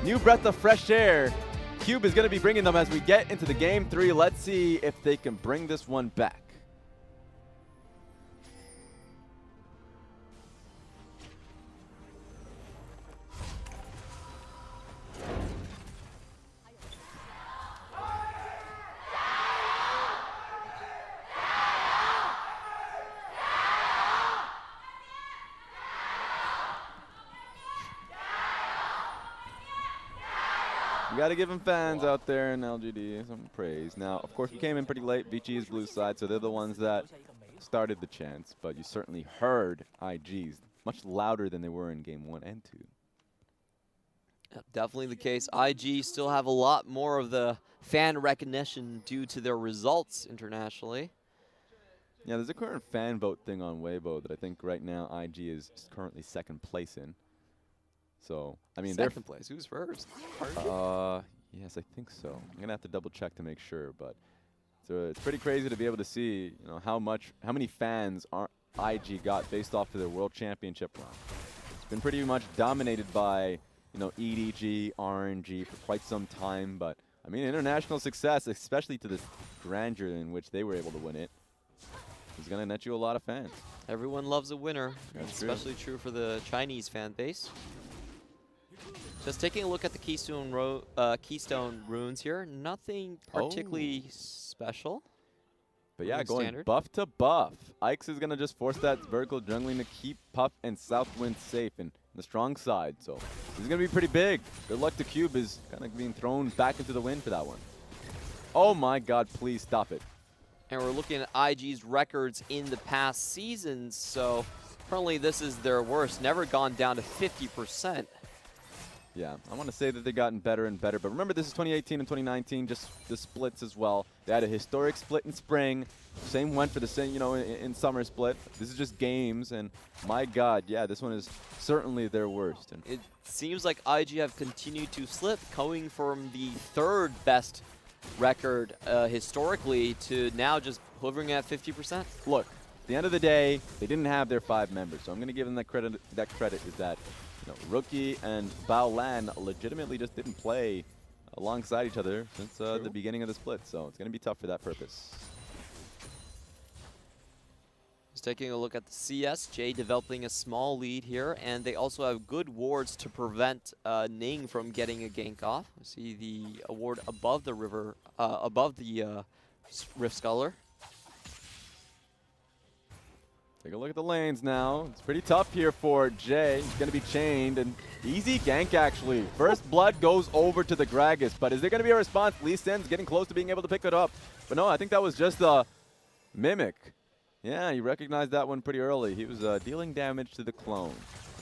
new breath of fresh air. Cube is going to be bringing them as we get into the game 3. Let's see if they can bring this one back. We got to give them fans out there in LGD some praise. Now, of course, we came in pretty late. Vici is blue side, so they're the ones that started the chants. But you certainly heard IGs much louder than they were in game 1 and 2. Yep, definitely the case. IG still have a lot more of the fan recognition due to their results internationally. Yeah, there's a current fan vote thing on Weibo that I think right now IG is currently 2nd place in. So, I mean, second place. Who's first? Yes, I think so. I'm gonna have to double check to make sure, but so it's pretty crazy to be able to see, you know, how many fans IG got based off of their World Championship run. It's been pretty much dominated by, you know, EDG, RNG for quite some time, but I mean, international success, especially to this grandeur in which they were able to win it, is gonna net you a lot of fans. Everyone loves a winner. That's especially true for the Chinese fan base. Just taking a look at the Keystone runes here, nothing particularly special. But yeah, Rune going standard. buff to buff. Ike's is going to just force that vertical jungling to keep Puff and Southwind safe and the strong side. So this is going to be pretty big. Good luck to Cube is kind of being thrown back into the wind for that one. Oh my god, please stop it. And we're looking at IG's records in the past seasons, so currently this is their worst. Never gone down to 50%. Yeah, I want to say that they've gotten better and better, but remember this is 2018 and 2019, just the splits as well. They had a historic split in spring, same went for the same, you know, in summer split. This is just games, and my god, yeah, this one is certainly their worst. And it seems like IG have continued to slip, going from the 3rd best record historically to now just hovering at 50%. Look, at the end of the day, they didn't have their 5 members, so I'm going to give them that credit. That credit is that, you know, Rookie and Baolan legitimately just didn't play alongside each other since the beginning of the split, so it's going to be tough for that purpose. Just taking a look at the CSJ developing a small lead here, and they also have good wards to prevent Ning from getting a gank off. We see the ward above the river, above the Rift Sculler. Take a look at the lanes now. It's pretty tough here for Jay. He's going to be chained, and easy gank actually. First blood goes over to the Gragas, but is there going to be a response? Lee Sin's getting close to being able to pick it up. But no, I think that was just a Mimic. Yeah, he recognized that one pretty early. He was dealing damage to the clone.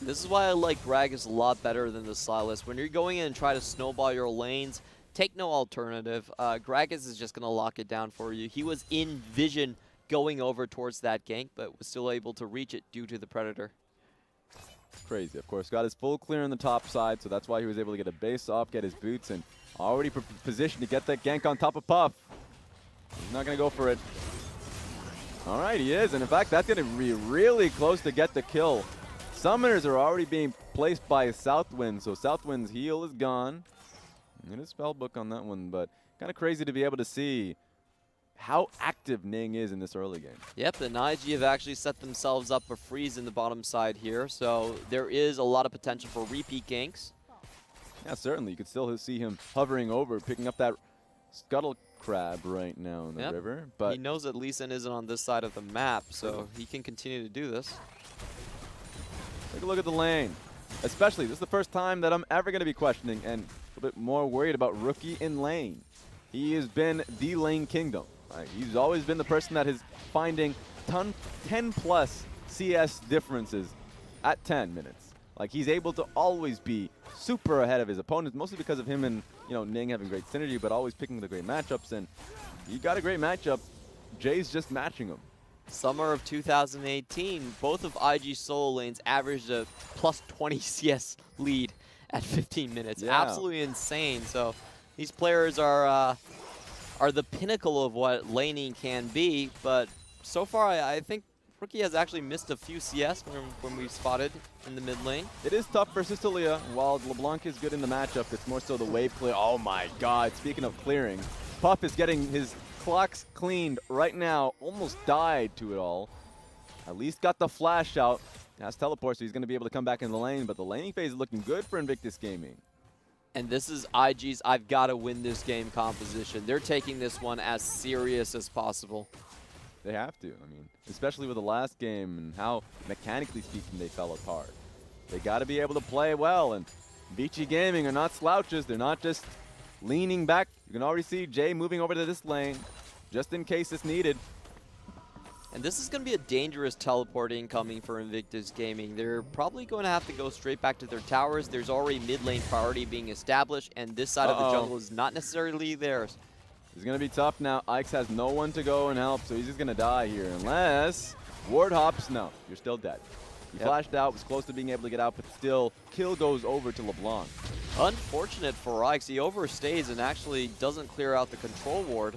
This is why I like Gragas a lot better than the Sylas. When you're going in and try to snowball your lanes, take no alternative. Gragas is just going to lock it down for you. He was in vision going over towards that gank, but was still able to reach it due to the Predator. Crazy, of course. Got his full clear on the top side, so that's why he was able to get a base off, get his boots, and already positioned to get that gank on top of Puff. He's not going to go for it. All right, he is, and in fact, that's going to be really close to get the kill. Summoners are already being placed by Southwind, so Southwind's heal is gone. And his spellbook on that one, but kind of crazy to be able to see how active Ning is in this early game. Yep, and IG have actually set themselves up a freeze in the bottom side here, so there is a lot of potential for repeat ganks. Yeah, certainly. You could still see him hovering over, picking up that scuttle crab right now in the river. But he knows that Lee Sin isn't on this side of the map, so he can continue to do this. Take a look at the lane. Especially, this is the first time that I'm ever going to be questioning and a bit more worried about Rookie in lane. He has been the lane kingdom. He's always been the person that is finding 10 plus CS differences at 10 minutes. Like, he's able to always be super ahead of his opponents, mostly because of him and, you know, Ning having great synergy, but always picking the great matchups. And he got a great matchup. Jay's just matching him. Summer of 2018, both of IG solo lanes averaged a plus 20 CS lead at 15 minutes. Yeah. Absolutely insane. So these players are the pinnacle of what laning can be, but so far I think Rookie has actually missed a few CS when we spotted in the mid lane. It is tough versus Taliyah. While LeBlanc is good in the matchup, it's more so the wave clear. Oh my god, speaking of clearing, Puff is getting his clocks cleaned right now. Almost died to it all. At least got the flash out. Has teleport, so he's going to be able to come back in the lane, but the laning phase is looking good for Invictus Gaming. And this is IG's I've got to win this game composition. They're taking this one as serious as possible. They have to. I mean, especially with the last game and how, mechanically speaking, they fell apart. They got to be able to play well, and Vici Gaming are not slouches. They're not just leaning back. You can already see Jay moving over to this lane, just in case it's needed. And this is going to be a dangerous teleport incoming for Invictus Gaming. They're probably going to have to go straight back to their towers. There's already mid lane priority being established, and this side of the jungle is not necessarily theirs. It's going to be tough now. Ike's has no one to go and help, so he's just going to die here. Unless Ward hops, no, you're still dead. He flashed out, was close to being able to get out, but still, kill goes over to LeBlanc. Unfortunate for Ike's. He overstays and actually doesn't clear out the control ward.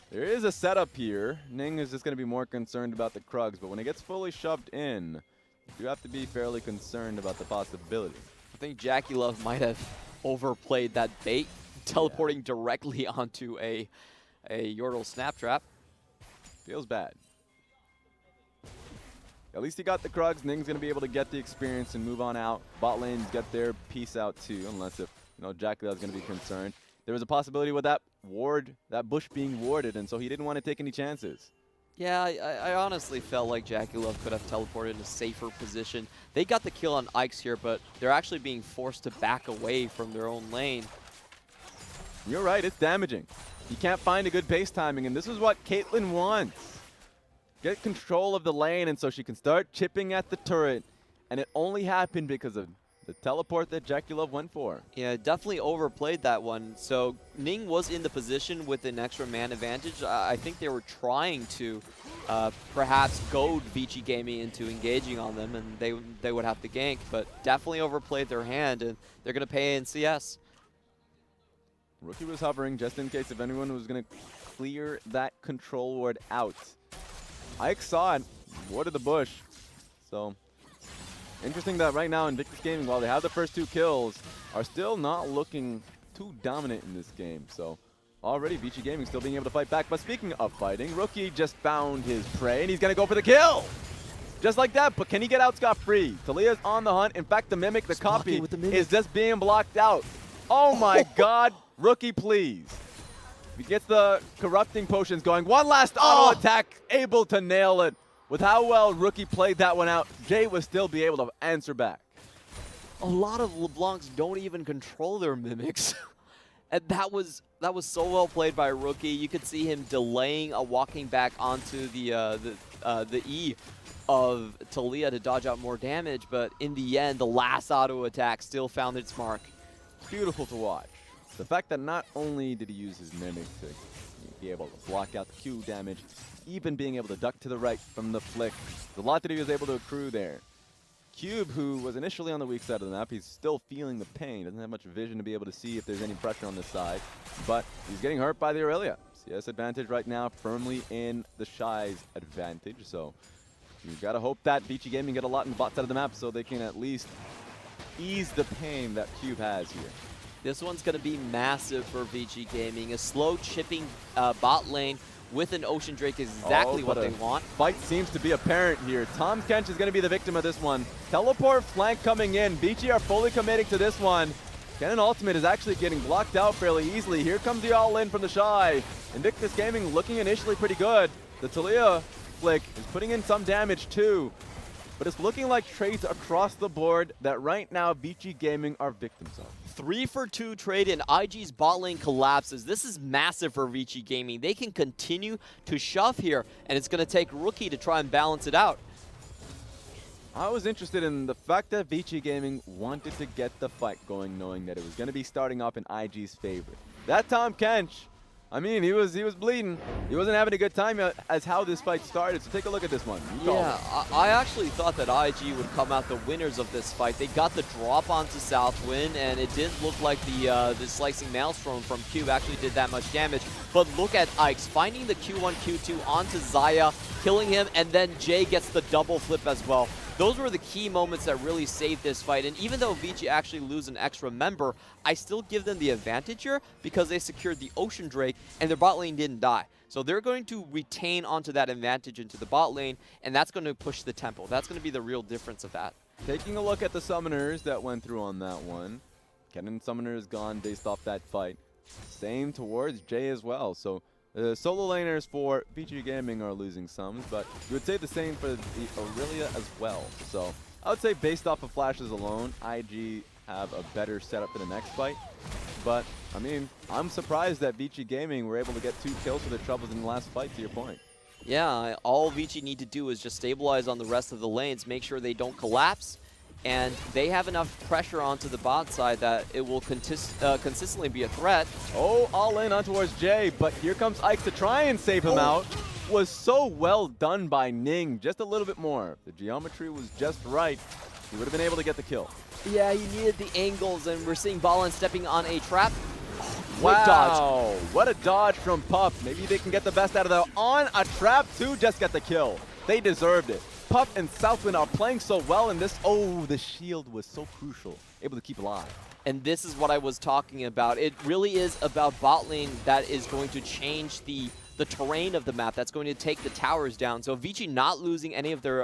There is a setup here. Ning is just going to be more concerned about the Krugs, but when it gets fully shoved in, you do have to be fairly concerned about the possibility. I think JackeyLove might have overplayed that bait, teleporting directly onto a Yordle snap trap. Feels bad. At least he got the Krugs. Ning's going to be able to get the experience and move on out. Bot lanes get their piece out too, unless if JackeyLove's going to be concerned. There was a possibility with that ward, that bush being warded, and so he didn't want to take any chances. Yeah, I honestly felt like JackeyLove could have teleported in a safer position. They got the kill on Ike's here, but they're actually being forced to back away from their own lane. You're right, it's damaging. You can't find a good base timing, and this is what Caitlyn wants. Get control of the lane, and so she can start chipping at the turret, and it only happened because of the teleport that JackeyLove went for. Yeah, definitely overplayed that one. So Ning was in the position with an extra man advantage. I think they were trying to perhaps goad Vici Gaming into engaging on them, and they would have to gank, but definitely overplayed their hand, and they're going to pay in CS. Rookie was hovering just in case if anyone was going to clear that control ward out. Ike saw it, warded the bush. So interesting that right now Invictus Gaming, while they have the first 2 kills, are still not looking too dominant in this game. So already Vici Gaming still being able to fight back. But speaking of fighting, Rookie just found his prey, and he's going to go for the kill. Just like that, but can he get out scot-free? Taliyah's on the hunt. In fact, the Mimic, the copy, is just being blocked out. Oh my god, Rookie, please. He gets the corrupting potions going. One last auto attack, able to nail it. With how well Rookie played that one out, Jay would still be able to answer back. A lot of LeBlancs don't even control their Mimics. And that was so well played by Rookie. You could see him delaying a walking back onto the E of Taliyah to dodge out more damage, but in the end, the last auto attack still found its mark. Beautiful to watch. The fact that not only did he use his Mimic to be able to block out the Q damage, even being able to duck to the right from the flick. There's a lot that he was able to accrue there. Cube, who was initially on the weak side of the map, he's still feeling the pain. Doesn't have much vision to be able to see if there's any pressure on this side. But he's getting hurt by the Aurelia. CS advantage right now, firmly in the Shy's advantage. So you've got to hope that Vici Gaming get a lot in the bot side of the map so they can at least ease the pain that Cube has here. This one's going to be massive for Vici Gaming. A slow chipping bot lane with an Ocean Drake is exactly what they want. Fight seems to be apparent here. Tom Kench is going to be the victim of this one. Teleport flank coming in. Vici are fully committing to this one. Kennen ultimate is actually getting blocked out fairly easily. Here comes the all-in from TheShy. Invictus Gaming looking initially pretty good. The Taliyah flick is putting in some damage too. But it's looking like trades across the board that right now Vici Gaming are victims of. 3 for 2 trade and IG's bot lane collapses. This is massive for Vici Gaming. They can continue to shove here, and it's going to take Rookie to try and balance it out. I was interested in the fact that Vici Gaming wanted to get the fight going, knowing that it was going to be starting off in IG's favor. That Tom Kench I mean, he was bleeding. He wasn't having a good time as how this fight started. So take a look at this one. Yeah, I actually thought that IG would come out the winners of this fight. They got the drop onto Southwind, and it didn't look like the slicing maelstrom from Cube actually did that much damage. But look at Ike's finding the Q1, Q2 onto Xayah, killing him, and then Jay gets the double flip as well. Those were the key moments that really saved this fight. And even though Vici actually lose an extra member, I still give them the advantage here because they secured the Ocean Drake and their bot lane didn't die. So they're going to retain onto that advantage into the bot lane, and that's going to push the tempo. That's going to be the real difference of that. Taking a look at the summoners that went through on that one. Kennen summoner is gone based off that fight. Same towards Jay as well. So the solo laners for Vici Gaming are losing some, but you would say the same for the Aurelia as well. So I would say based off of flashes alone, IG have a better setup for the next fight. But, I mean, I'm surprised that Vici Gaming were able to get 2 kills for their troubles in the last fight, to your point. Yeah, all Vici need to do is just stabilize on the rest of the lanes, make sure they don't collapse, and they have enough pressure onto the bot side that it will consistently be a threat. Oh, all in on towards Jay, but here comes Ike to try and save him out. Was so well done by Ning, just a little bit more. The geometry was just right. He would have been able to get the kill. Yeah, he needed the angles, and we're seeing Baolan stepping on a trap. Wow, dodge. What a dodge from Puff. Maybe they can get the best out of that. On a trap to just get the kill. They deserved it. Puff and Southwind are playing so well in this. Oh, the shield was so crucial. Able to keep alive. And this is what I was talking about. It really is about bot lane that is going to change the terrain of the map. That's going to take the towers down. So Vici not losing any of their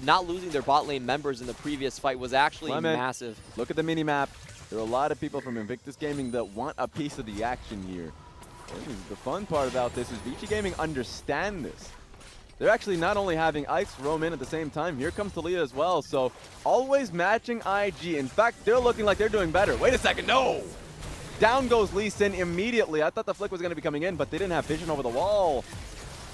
not losing their bot lane members in the previous fight was actually massive. Look at the mini map. There are a lot of people from Invictus Gaming that want a piece of the action here. The fun part about this is Vici Gaming understand this. They're actually not only having Ikes roam in at the same time, here comes Taliyah as well, so always matching IG. In fact, they're looking like they're doing better. Wait a second, no! Down goes Lucian immediately. I thought the flick was going to be coming in, but they didn't have vision over the wall.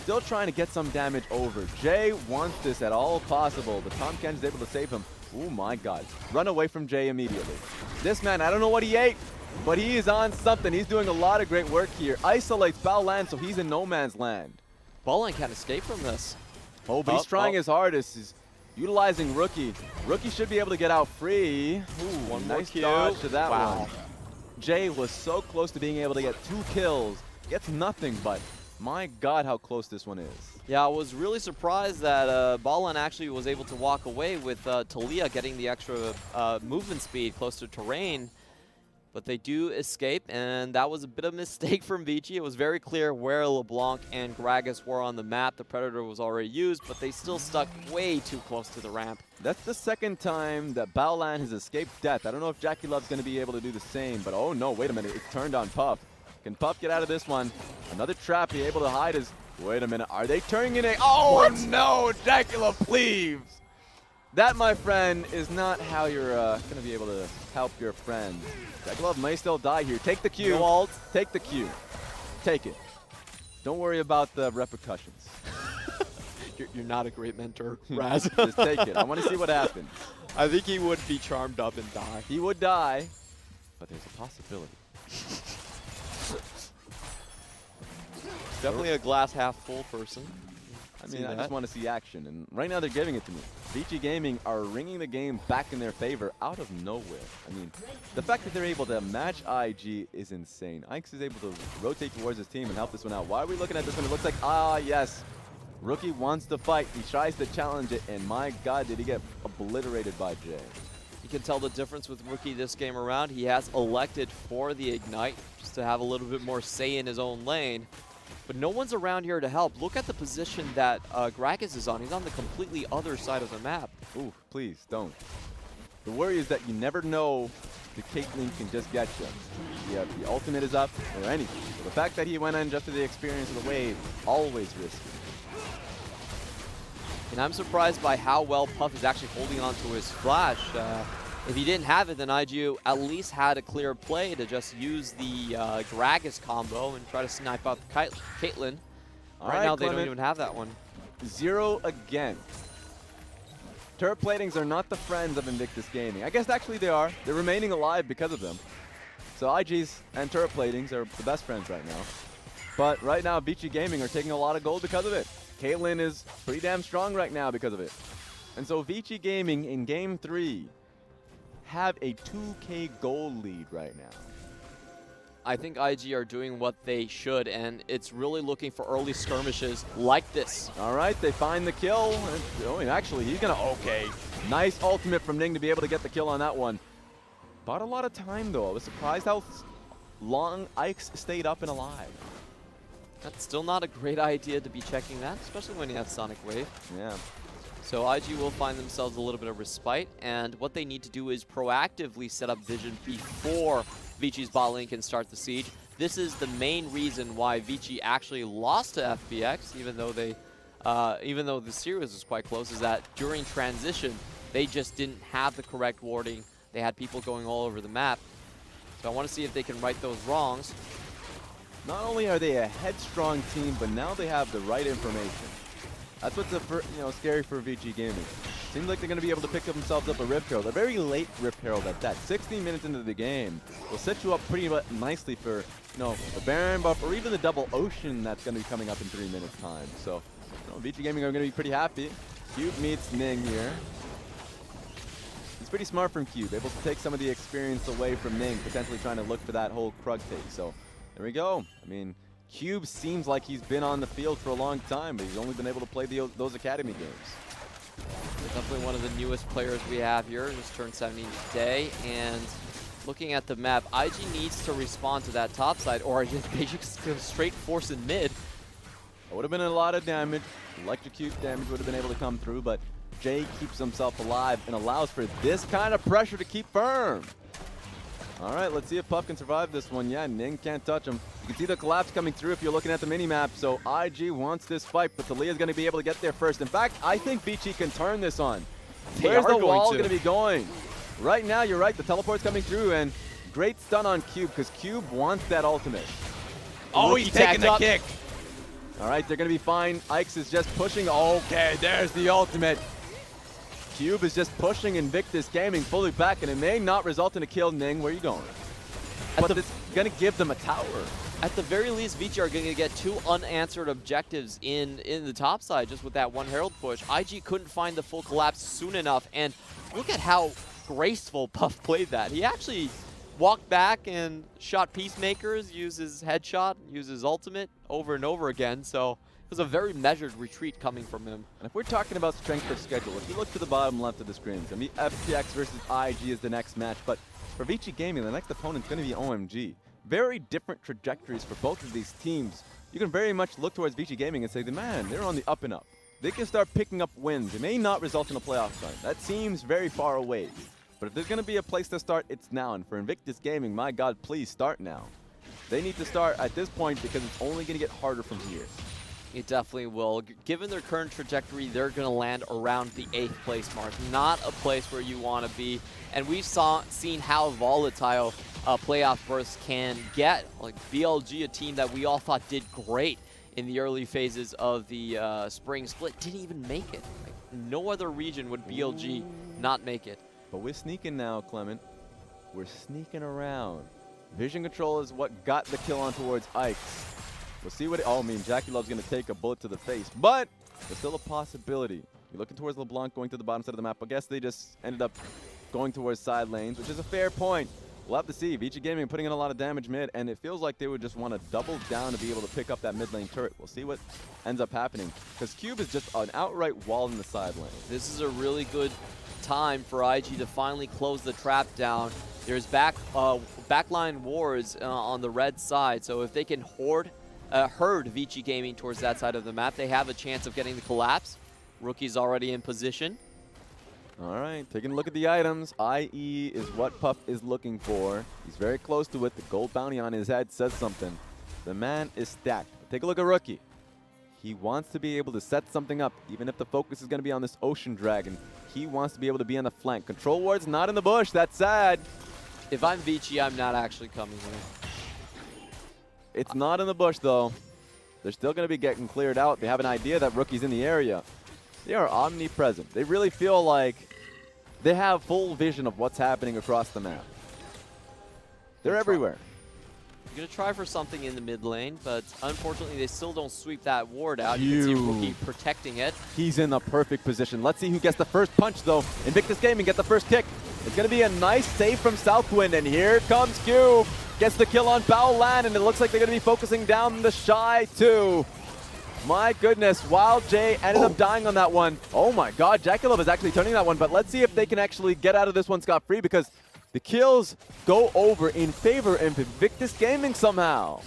Still trying to get some damage over. Jay wants this at all possible, but Tahm Kench is able to save him. Oh my god. Run away from Jay immediately. This man, I don't know what he ate, but he is on something. He's doing a lot of great work here. Isolates Baolan, so he's in no man's land. Baolan can't escape from this. Oh, but he's trying his hardest. He's utilizing Rookie. Rookie should be able to get out free. Ooh, one nice more dodge to that one. Jay was so close to being able to get 2 kills. Gets nothing, but my god, how close this one is. Yeah, I was really surprised that Baolan actually was able to walk away with Taliyah getting the extra movement speed close to terrain. But they do escape, and that was a bit of a mistake from Vici. It was very clear where LeBlanc and Gragas were on the map. The Predator was already used, but they still stuck way too close to the ramp. That's the second time that Baolan has escaped death. I don't know if JackeyLove's going to be able to do the same, but oh no, wait a minute. It's turned on Puff. Can Puff get out of this one? Another trap, he able to hide his... Wait a minute, are they turning in a... Oh what? No, JackeyLove, please! That, my friend, is not how you're going to be able to help your friend. JackeyLove may still die here. Take the Q. No. Take the Q. Take it. Don't worry about the repercussions. You're not a great mentor, Raz. Just take it. I want to see what happens. I think he would be charmed up and die. He would die, but there's a possibility. Definitely a glass half full person. I mean, I just want to see action, and right now they're giving it to me. Vici Gaming are ringing the game back in their favor out of nowhere. I mean, the fact that they're able to match IG is insane. Ike's is able to rotate towards his team and help this one out. Why are we looking at this one? It looks like, yes, Rookie wants to fight. He tries to challenge it, and my god, did he get obliterated by Jay. You can tell the difference with Rookie this game around. He has elected for the Ignite just to have a little bit more say in his own lane. But no one's around here to help. Look at the position that Gragas is on. He's on the completely other side of the map. Ooh, please, don't. The worry is that you never know the Caitlyn can just get you. Yeah, the ultimate is up or anything. So the fact that he went in just for the experience of the wave, always risky. And I'm surprised by how well Puff is actually holding on to his flash. If he didn't have it, then IGU at least had a clear play to just use the Gragas combo and try to snipe out the Caitlyn. Right now, they don't even have that one. 0 again. Turret platings are not the friends of Invictus Gaming. I guess actually they are. They're remaining alive because of them. So IG's and turret platings are the best friends right now. But right now, Vici Gaming are taking a lot of gold because of it. Caitlyn is pretty damn strong right now because of it. And so Vici Gaming in Game 3 have a 2K gold lead right now. I think IG are doing what they should, and it's really looking for early skirmishes like this. All right, they find the kill. Oh, actually, he's going to... Okay. Nice ultimate from Ning to be able to get the kill on that one. Bought a lot of time, though. I was surprised how long Ike's stayed up and alive. That's still not a great idea to be checking that, especially when you have Sonic Wave. Yeah. So IG will find themselves a little bit of respite, and what they need to do is proactively set up vision before Vici's bot lane can start the siege. This is the main reason why Vici actually lost to FPX, even though the series was quite close, is that during transition, they just didn't have the correct warding. They had people going all over the map. So I want to see if they can right those wrongs. Not only are they a headstrong team, but now they have the right information. That's what's scary for Vici Gaming. Seems like they're going to be able to pick up themselves up a Rift Herald. A very late Rift Herald at that. 16 minutes into the game will set you up pretty nicely for the Baron buff or even the double Ocean that's going to be coming up in 3 minutes time. So Vici Gaming are going to be pretty happy. Cube meets Ning here. It's pretty smart from Cube, able to take some of the experience away from Ning, potentially trying to look for that whole Krug take. So there we go. I mean, Cube seems like he's been on the field for a long time, but he's only been able to play those Academy games. Definitely one of the newest players we have here. Just turned 17 today, and looking at the map, IG needs to respond to that top side, or they just go straight force in mid. It would have been a lot of damage. Electrocute damage would have been able to come through, but Jay keeps himself alive and allows for this kind of pressure to keep firm. All right, let's see if Puff can survive this one. Yeah, Ning can't touch him. You can see the collapse coming through if you're looking at the mini-map. So IG wants this fight, but Taliyah's going to be able to get there first. In fact, I think Vici can turn this on. Where's the wall going to be going? Right now, you're right. The teleport's coming through, and great stun on Cube because Cube wants that ultimate. Oh, he's taking the kick. All right, they're going to be fine. Ike's is just pushing. Okay, there's the ultimate. Cube is just pushing Invictus Gaming fully back, and it may not result in a kill. Ning, where are you going? But it's going to give them a tower. At the very least, Vici are going to get 2 unanswered objectives in the top side just with that one Herald push. IG couldn't find the full collapse soon enough, and look at how graceful Puff played that. He actually walked back and shot Peacemakers, used his headshot, used his ultimate over and over again, so it was a very measured retreat coming from him. And if we're talking about strength of schedule, if you look to the bottom left of the screen, I mean, FPX versus IG is the next match, but for Vici Gaming, the next opponent's going to be OMG. Very different trajectories for both of these teams. You can very much look towards Vici Gaming and say, man, they're on the up and up. They can start picking up wins. It may not result in a playoff run. That seems very far away. But if there's going to be a place to start, it's now. And for Invictus Gaming, my God, please start now. They need to start at this point because it's only going to get harder from here. It definitely will. Given their current trajectory, they're going to land around the 8th place mark. Not a place where you want to be. And we've seen how volatile playoff berths can get. Like BLG, a team that we all thought did great in the early phases of the spring split, didn't even make it. Like, no other region would BLG not make it. But we're sneaking now, Clement. We're sneaking around. Vision control is what got the kill on towards Ike's. We'll see what I mean, JackeyLove's going to take a bullet to the face, but there's still a possibility. You're looking towards LeBlanc going to the bottom side of the map. I guess they just ended up going towards side lanes, which is a fair point. We'll have to see. Vici Gaming putting in a lot of damage mid, and it feels like they would just want to double down to be able to pick up that mid lane turret. We'll see what ends up happening, because Cube is just an outright wall in the side lane. This is a really good time for IG to finally close the trap down. There's backline wars on the red side, so if they can herd Vici Gaming towards that side of the map, they have a chance of getting the collapse. Rookie's already in position. All right, taking a look at the items. IE is what Puff is looking for. He's very close to it. The gold bounty on his head says something. The man is stacked. Take a look at Rookie. He wants to be able to set something up, even if the focus is going to be on this Ocean Dragon. He wants to be able to be on the flank. Control ward's not in the bush. That's sad. If I'm Vici, I'm not actually coming here. It's not in the bush, though. They're still going to be getting cleared out. They have an idea that Rookie's in the area. They are omnipresent. They really feel like they have full vision of what's happening across the map. They're everywhere. I'm going to try for something in the mid lane, but unfortunately they still don't sweep that ward out. You can see Rookie protecting it. He's in the perfect position. Let's see who gets the first punch, though. Invictus Gaming get the first kick. It's going to be a nice save from Southwind, and here comes Q. Gets the kill on Baolan, and it looks like they're going to be focusing down TheShy, too. My goodness, Wild J ended up dying on that one. Oh my god, JackeyLove is actually turning that one, but let's see if they can actually get out of this one scot-free, because the kills go over in favor of Invictus Gaming somehow.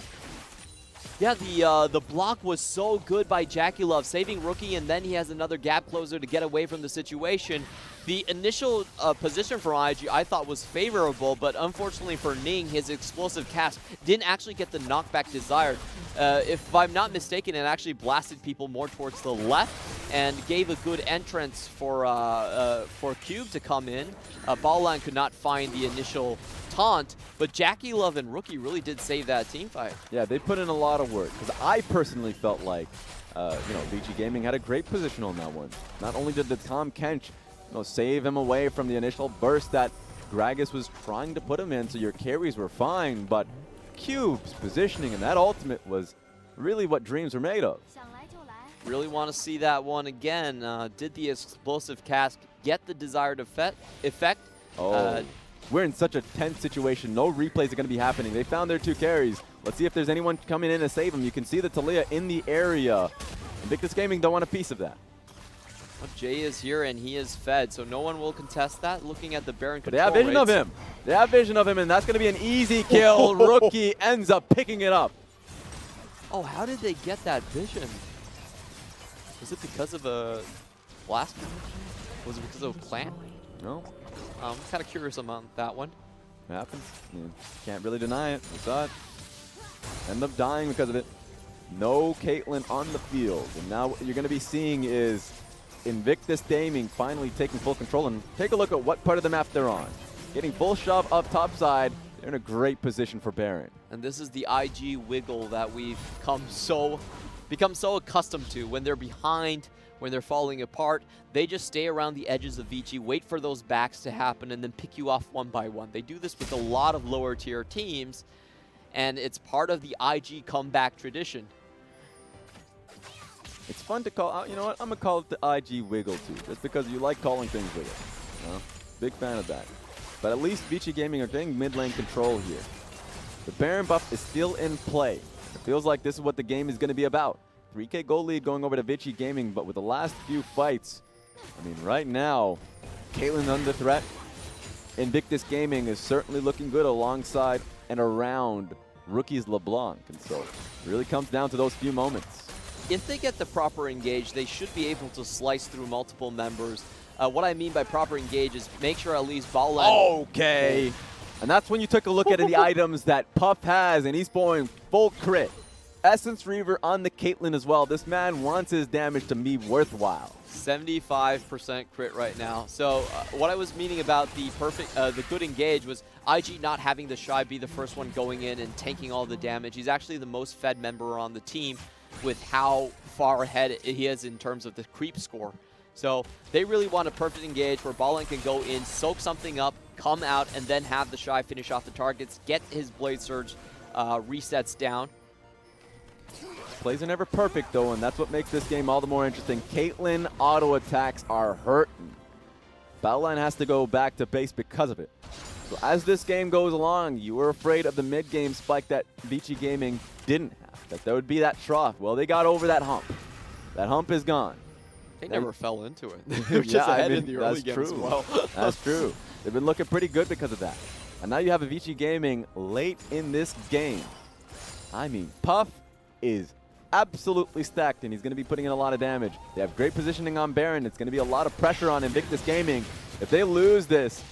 Yeah, the block was so good by JackeyLove, saving Rookie, and then he has another gap closer to get away from the situation. The initial position for IG I thought was favorable, but unfortunately for Ning, his explosive cast didn't actually get the knockback desired. If I'm not mistaken, it actually blasted people more towards the left and gave a good entrance for Cube to come in. Baolan could not find the initial taunt, but JackeyLove and Rookie really did save that team fight. Yeah, they put in a lot of work, because I personally felt like Vici Gaming had a great position on that one. Not only did the Tom Kench save him away from the initial burst that Gragas was trying to put him in, so your carries were fine, but Cube's positioning and that ultimate was really what dreams were made of. Really want to see that one again. Did the explosive cast get the desired effect? We're in such a tense situation. No replays are going to be happening. They found their 2 carries. Let's see if there's anyone coming in to save them. You can see the Taliyah in the area. Invictus Gaming don't want a piece of that. Well, Jay is here and he is fed, so no one will contest that. Looking at the Baron control They have vision of him. They have vision of him, and that's going to be an easy kill. Rookie ends up picking it up. Oh, how did they get that vision? Was it because of a blast? Was it because of a plant? No. I'm kind of curious about that one. It happens. You can't really deny it. We saw it. End up dying because of it. No Caitlyn on the field. And now what you're going to be seeing is Invictus Gaming finally taking full control. And take a look at what part of the map they're on. Getting full shove up top side. They're in a great position for Baron. And this is the IG wiggle that we've become so accustomed to. When they're behind, when they're falling apart, they just stay around the edges of Vici, wait for those backs to happen, and then pick you off one by one. They do this with a lot of lower tier teams, and it's part of the IG comeback tradition. It's fun to call, you know what, I'm going to call it the IG wiggle too, just because you like calling things wiggle. Big fan of that. But at least Vici Gaming are getting mid lane control here. The Baron buff is still in play. It feels like this is what the game is going to be about. 3K gold lead going over to Vici Gaming, but with the last few fights, I mean, right now, Caitlyn under threat. Invictus Gaming is certainly looking good alongside and around Rookie's LeBlanc, and so it really comes down to those few moments. If they get the proper engage, they should be able to slice through multiple members. What I mean by proper engage is make sure at least Baolan... Okay! And that's when you took a look at the items that Puff has, and he's going full crit. Essence Reaver on the Caitlyn as well. This man wants his damage to be worthwhile. 75% crit right now. So what I was meaning about the good engage was IG not having TheShy be the first one going in and tanking all the damage. He's actually the most fed member on the team with how far ahead he is in terms of the creep score. So they really want a perfect engage where Baolan can go in, soak something up, come out, and then have TheShy finish off the targets, get his Blade Surge resets down. Plays are never perfect, though, and that's what makes this game all the more interesting. Caitlyn auto attacks are hurting. Baolan has to go back to base because of it. So as this game goes along, you were afraid of the mid-game spike that Vici Gaming didn't have, that there would be that trough. Well, they got over that hump. That hump is gone. They never fell into it. They were just ahead in the early game as well. That's true. They've been looking pretty good because of that. And now you have a Vici Gaming late in this game. I mean, Puff is absolutely stacked, and he's going to be putting in a lot of damage. They have great positioning on Baron. It's going to be a lot of pressure on Invictus Gaming. If they lose this,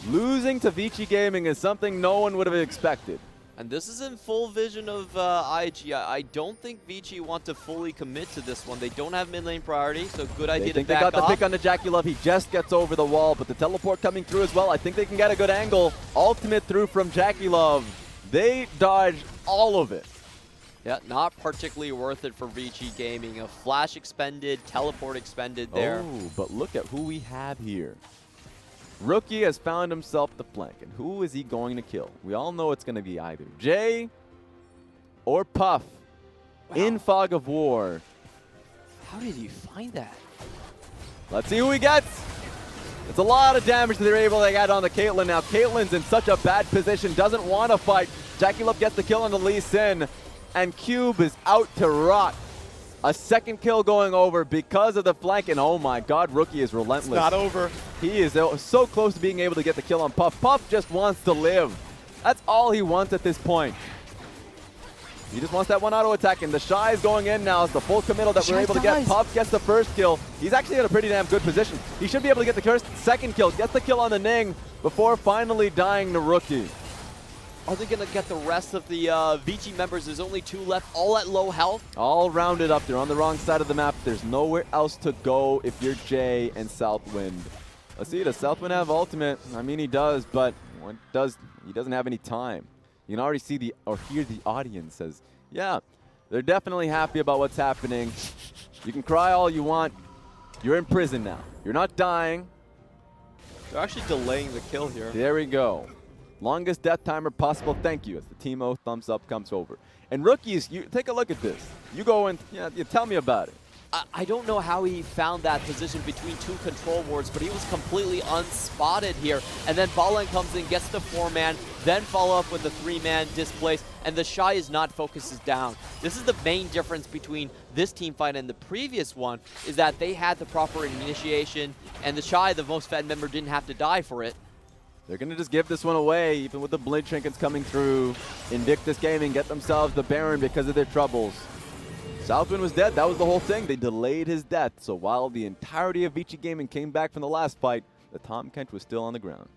losing to Vici Gaming is something no one would have expected. And this is in full vision of IG. I don't think Vici want to fully commit to this one. They don't have mid lane priority, so good idea to back off. They got the pick on the JackeyLove. He just gets over the wall, but the teleport coming through as well. I think they can get a good angle. Ultimate through from JackeyLove. They dodged all of it. Yeah, not particularly worth it for Vici Gaming. A flash expended, teleport expended there. Oh, but look at who we have here. Rookie has found himself the flank, and who is he going to kill? We all know it's going to be either Jay or Puff in Fog of War. How did you find that? Let's see who he gets. It's a lot of damage that they're able to get on the Caitlyn. Now, Caitlyn's in such a bad position, doesn't want to fight. JackeyLove gets the kill on the Lee Sin, and Cube is out to rot. A second kill going over because of the flank, and oh my god, Rookie is relentless. It's not over. He is so close to being able to get the kill on Puff. Puff just wants to live. That's all he wants at this point. He just wants that one auto attack, and TheShy is going in now. It's the full committal that we're able to get. Puff gets the first kill. He's actually in a pretty damn good position. He should be able to get the second kill. Gets the kill on the Ning before finally dying to Rookie. Are they going to get the rest of the Vici members? There's only 2 left, all at low health. All rounded up. They're on the wrong side of the map. There's nowhere else to go if you're Jay and Southwind. Let's see, does Southwind have ultimate? I mean, he does, but he doesn't have any time. You can already see or hear the audience says, yeah, they're definitely happy about what's happening. You can cry all you want. You're in prison now. You're not dying. They're actually delaying the kill here. There we go. Longest death timer possible. Thank you. As the Teemo thumbs up comes over. And Rookies, you take a look at this. You go and you tell me about it. I don't know how he found that position between 2 control wards, but he was completely unspotted here. And then Baolan comes in, gets the 4-man, then follow up with the 3-man displace, and TheShy is not focuses down. This is the main difference between this team fight and the previous one, is that they had the proper initiation, and TheShy, the most fed member, didn't have to die for it. They're going to just give this one away, even with the blade trinkets coming through. Invictus Gaming get themselves the Baron because of their troubles. Southwind was dead. That was the whole thing. They delayed his death. So while the entirety of Vici Gaming came back from the last fight, the Tom Kent was still on the ground.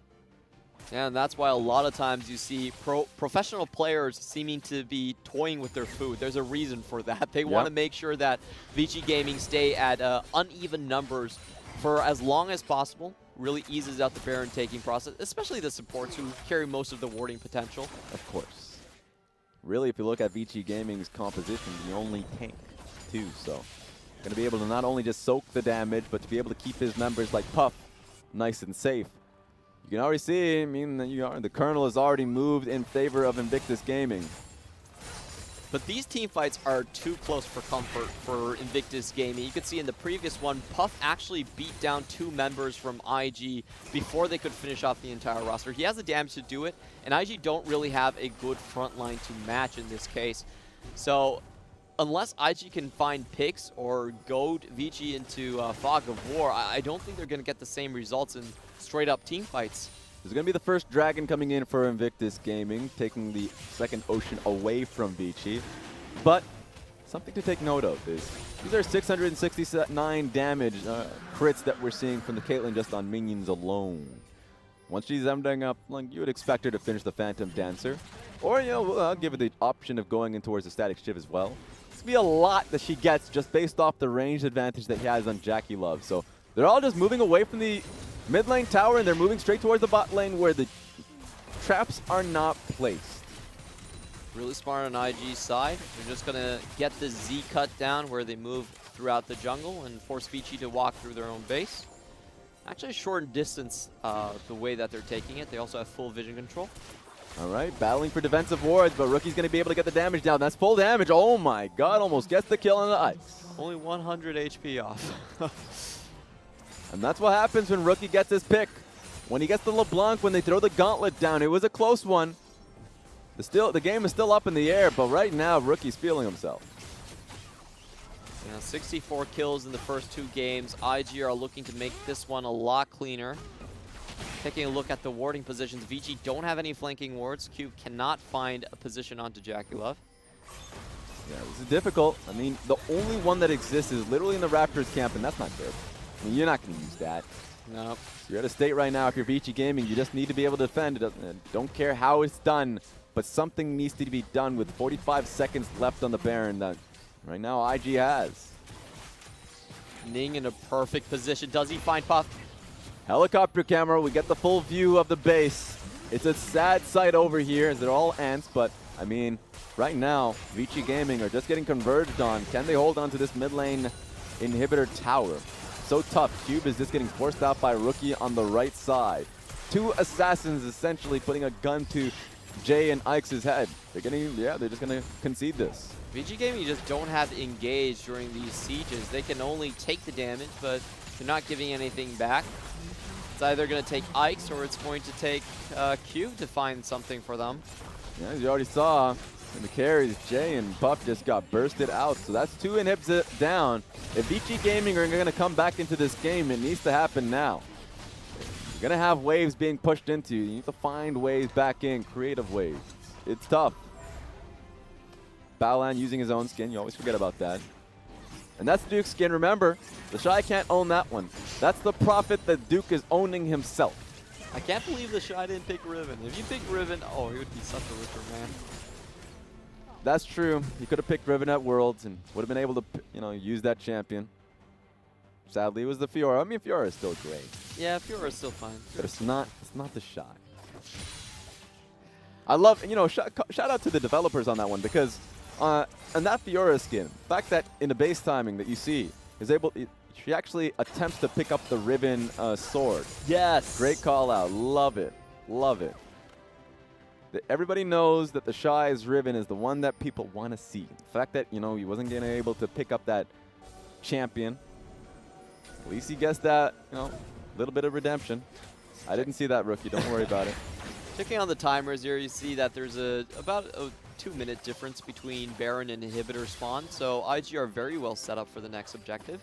Yeah, and that's why a lot of times you see professional players seeming to be toying with their food. There's a reason for that. They want to make sure that Vici Gaming stay at uneven numbers for as long as possible. Really eases out the Baron taking process, especially the supports who carry most of the warding potential. Of course. Really, if you look at Vici Gaming's composition, the only tank, too. So, going to be able to not only just soak the damage, but to be able to keep his members like Puff nice and safe. You can already see, I mean, the Colonel has already moved in favor of Invictus Gaming. But these team fights are too close for comfort for Invictus Gaming. You could see in the previous one, Puff actually beat down 2 members from IG before they could finish off the entire roster. He has the damage to do it, and IG don't really have a good front line to match in this case. So unless IG can find picks or goad Vici into Fog of War, I don't think they're going to get the same results in straight-up team fights. There's going to be the first Dragon coming in for Invictus Gaming, taking the second Ocean away from Vici. But something to take note of is these are 669 damage crits that we're seeing from the Caitlyn just on minions alone. Once she's ending up, like, you would expect her to finish the Phantom Dancer. Or, I'll give her the option of going in towards the Static Shiv as well. It's going to be a lot that she gets just based off the range advantage that he has on JackeyLove. So they're all just moving away from the mid lane tower, and they're moving straight towards the bot lane where the traps are not placed. Really smart on IG's side. They're just going to get the Z cut down where they move throughout the jungle and force Vici to walk through their own base. Actually shorten distance the way that they're taking it. They also have full vision control. All right, battling for defensive wards, but Rookie's going to be able to get the damage down. That's full damage. Oh my god, almost gets the kill on the ice. Only 100 HP off. And that's what happens when Rookie gets his pick. When he gets the LeBlanc, when they throw the gauntlet down, it was a close one. The game is still up in the air, but right now, Rookie's feeling himself. 64 kills in the first 2 games. IG are looking to make this one a lot cleaner. Taking a look at the warding positions, Vici don't have any flanking wards. Cube cannot find a position onto JackeyLove. Yeah, this is difficult. I mean, the only one that exists is literally in the Raptors camp, and that's not good. I mean, you're not going to use that. Nope. So you're at a state right now, if you're Vici Gaming, you just need to be able to defend. Don't care how it's done, but something needs to be done with 45 seconds left on the Baron that right now IG has. Ning in a perfect position. Does he find Puff? Helicopter camera, we get the full view of the base. It's a sad sight over here as they're all ants, but I mean, right now, Vici Gaming are just getting converged on. Can they hold on to this mid lane inhibitor tower? so tough. Cube is just getting forced out by Rookie on the right side. 2 assassins essentially putting a gun to Jay and Ike's head. They're getting, yeah, they're just gonna concede this. VG Gaming just don't have to engage during these sieges. They can only take the damage, but they're not giving anything back. It's either going to take Ike's or it's going to take Cube to find something for them. Yeah, as you already saw in the carries, Jay and Puff just got bursted out. So that's 2 inhibs down. If Vici Gaming are going to come back into this game, it needs to happen now. You're going to have waves being pushed into you. You need to find ways back in, creative ways. It's tough. Baolan using his own skin. You always forget about that. And that's Duke's skin. Remember, TheShy can't own that one. That's the profit that Duke is owning himself. I can't believe TheShy didn't pick Riven. If you pick Riven, oh, he would be such a richer man. That's true. He could have picked Riven at Worlds and would have been able to, you know, use that champion. Sadly, it was the Fiora. I mean, Fiora is still great. Yeah, Fiora is still fine. But it's not TheShy. I love, you know, shout out to the developers on that one because and that Fiora skin, the fact that in the base timing that you see, she actually attempts to pick up the Riven sword. Yes. Great call out. Love it. Love it. Everybody knows that TheShy's Riven is the one that people want to see. The fact that, you know, he wasn't getting able to pick up that champion. At least he gets that, you know, little bit of redemption. I didn't see that, Rookie. Don't worry about it. Checking on the timers here, you see that there's about a 2-minute difference between Baron and Inhibitor spawn, so IG are very well set up for the next objective.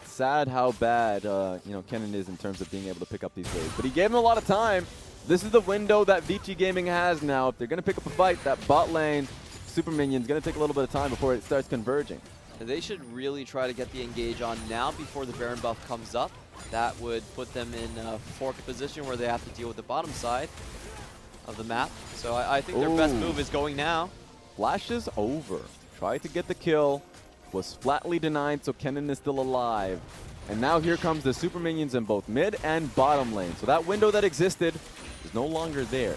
Sad how bad you know, Kennen is in terms of being able to pick up these waves, but he gave him a lot of time. This is the window that Vici Gaming has now. If they're going to pick up a fight, that bot lane super minion's going to take a little bit of time before it starts converging. They should really try to get the engage on now before the Baron buff comes up. That would put them in a forked position where they have to deal with the bottom side of the map. So I think their best move is going now. Flashes over. Tried to get the kill. Was flatly denied, so Kennen is still alive. And now here comes the super minions in both mid and bottom lane. So that window that existed is no longer there.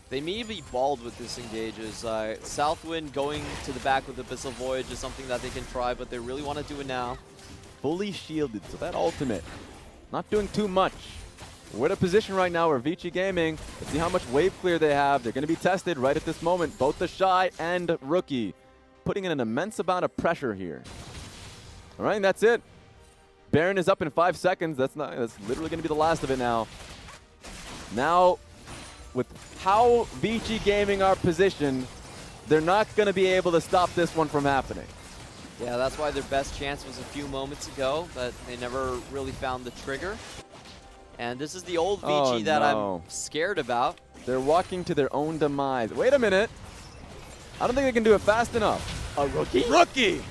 They may be balled with this engages. Southwind going to the back with Abyssal Voyage is something that they can try, but they really want to do it now. Fully shielded, so that ultimate not doing too much. We're in a position right now where Vici Gaming, let's see how much wave clear they have. They're going to be tested right at this moment. Both TheShy and Rookie putting in an immense amount of pressure here. All right, and that's it. Baron is up in 5 seconds. That's literally going to be the last of it now. Now, with how Vici Gaming are positioned, they're not going to be able to stop this one from happening. Yeah, that's why their best chance was a few moments ago, but they never really found the trigger. And this is the old Vici that I'm scared about. They're walking to their own demise. Wait a minute. I don't think they can do it fast enough. A Rookie? Rookie!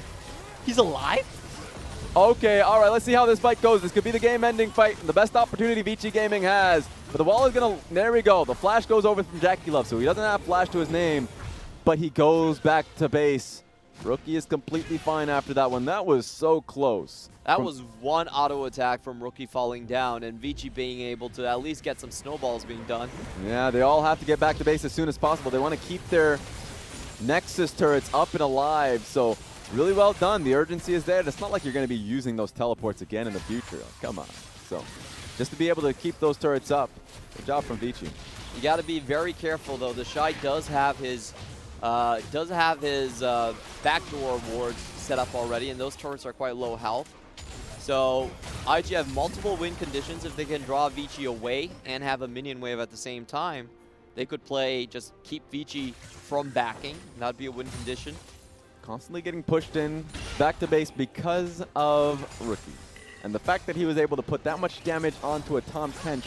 He's alive? Okay, all right, let's see how this fight goes. This could be the game-ending fight, the best opportunity Vici Gaming has. But the wall is going to, there we go. The flash goes over from JackeyLove, so he doesn't have flash to his name, but he goes back to base. Rookie is completely fine after that one. That was so close. That was one auto attack from Rookie falling down and Vici being able to at least get some snowballs being done. Yeah, they all have to get back to base as soon as possible. They want to keep their Nexus turrets up and alive, so really well done. The urgency is there. It's not like you're going to be using those teleports again in the future. Come on. So just to be able to keep those turrets up, good job from Vici. You got to be very careful though. TheShy does have his backdoor wards set up already, and those turrets are quite low health. So IG have multiple win conditions. If they can draw Vici away and have a minion wave at the same time, they could play just keep Vici from backing. That would be a win condition. Constantly getting pushed in back to base because of Rookie. And the fact that he was able to put that much damage onto a Tom Tench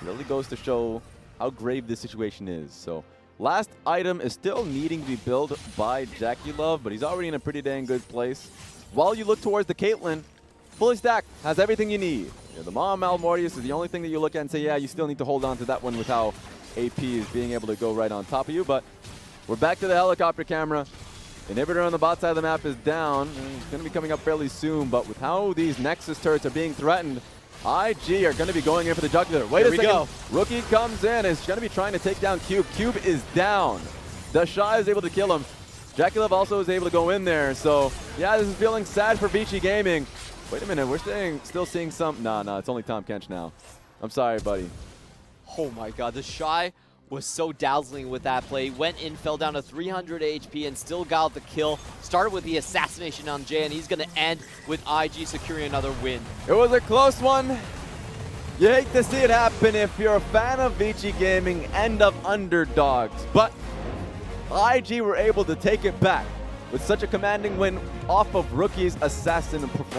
really goes to show how grave this situation is. So last item is still needing to be built by JackeyLove, but he's already in a pretty dang good place. While you look towards the Caitlyn, fully stacked, has everything you need. Yeah, the Mom Malmortius is the only thing that you look at and say, yeah, you still need to hold on to that one with how AP is being able to go right on top of you. But we're back to the helicopter camera. Inhibitor on the bot side of the map is down. It's going to be coming up fairly soon, but with how these Nexus turrets are being threatened, IG are going to be going in for the jugular. Wait a second. Go. Rookie comes in, is going to be trying to take down Cube. Cube is down. TheShy is able to kill him. JackeyLove also is able to go in there. So, yeah, this is feeling sad for Vici Gaming. Wait a minute, we're still seeing some. Nah, it's only Tom Kench now. I'm sorry, buddy. Oh my god, TheShy was so dazzling with that play. Went in, fell down to 300 HP, and still got the kill. Started with the assassination on Jay, and he's going to end with IG securing another win. It was a close one. You hate to see it happen if you're a fan of Vici Gaming and of underdogs, but IG were able to take it back with such a commanding win off of Rookie's assassin performance.